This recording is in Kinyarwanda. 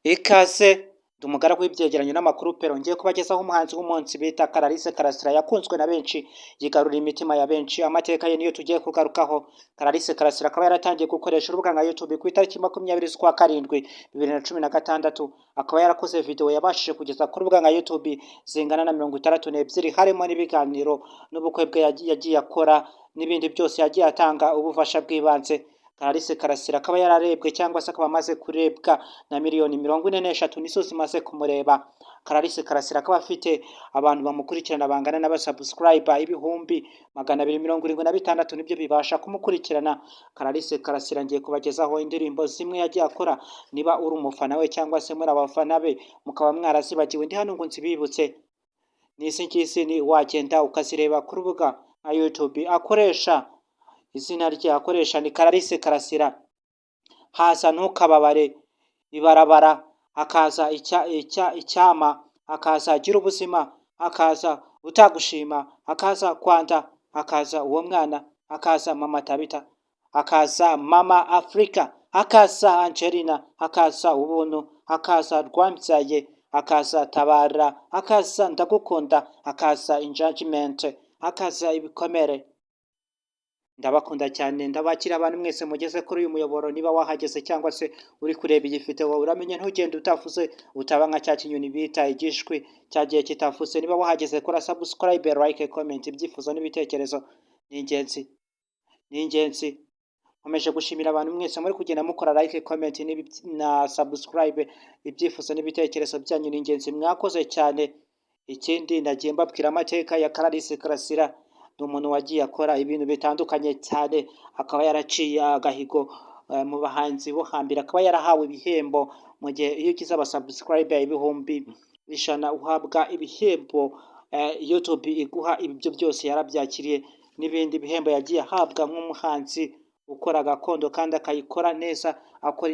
Ikaze ndi umugaragu w'ibyegeranyo n'amakuru pero ngiye kubagezaho umuhanzi w'umunsi bita Clarisse Karasira yakunzwe na benshi yigarurira imitima ya benshi. Amateka ye niyo tugiye kugarukaho. Clarisse Karasira akaba yaratangiye gukoresha urubuga nka YouTube ku itariki 20 z'ukwa karindwi 2016. Akaba yarakoze video yabashije kugeza ku rubuga nka YouTube zingana na 62 harimo n'ibiganiro n'ubukwe bwe yagiye akora n'ibindi byose yagiye atanga ubufasha bw'ibanze. Clarisse Karasira akaba yararebwe cyangwa se akaba amaze kurebwa na miliyoni 43 nizo zimaze kumureba. Clarisse Karasira akaba afite abantu bamukurikirana bangana n'abasubscriber ibihumbi 276 nibyo bibasha kumukurikirana. Clarisse Karasira ngiye kubagezaho indirimbo zimwe yagiye akora, niba uri umufana we cyangwa se muri abafana be mukaba mwarazibagiwe ndi hano ngo nzibibutse. Nisi ngisi ni wagenda ukazireba ku rubuga nka YouTube akoresha. Izina rye akoresha ni Clarisse Karasira. Haza ntukababare, ibarabara, hakaza icyama, hakaza gira ubuzima, hakaza utagushima, hakaza Kwanda, hakaza uwo mwana, hakaza Mama Tabita, hakaza Mama Afrika, hakaza Angelina, hakaza ubuntu, hakaza Rwambyaye, hakaza Tabara, hakaza Ndagukunda, hakaza Injudgment, hakaza ibikomere. Ndabakunda cyane, ndabakira abantu mwese mugeze kuri uyu muyoboro. Niba wahageze cyangwa se uri kureba iyi video uramenye ntugende utavuze, utaba nka cya kinyoni bita igishwi cyagiye kitavuze. Niba wahageze kora subscribe, like, comment, ibyifuzo n'ibitekerezo ni ingenzi. Nkomeje gushimira abantu mwese muri kugenda mukora like, comment na subscribe. Ibyifuzo n'ibitekerezo byanyu ni ingenzi, mwakoze cyane. Ikindi ndagiye mbabwira amateka ya Clarisse Karasira. Ni umuntu wagiye akora ibintu bitandukanye cyane, akaba yaraciye agahigo mu bahanzi bo hambere, akaba yarahawe ibihembo. Mu gihe iyo ugize abasubscribe ibihumbi 100 uhabwa ibihembo. YouTube iguha ibyo byose yarabyakiriye, n'ibindi bihembo yagiye ahabwa nk'umuhanzi ukora gakondo kandi akayikora neza, akora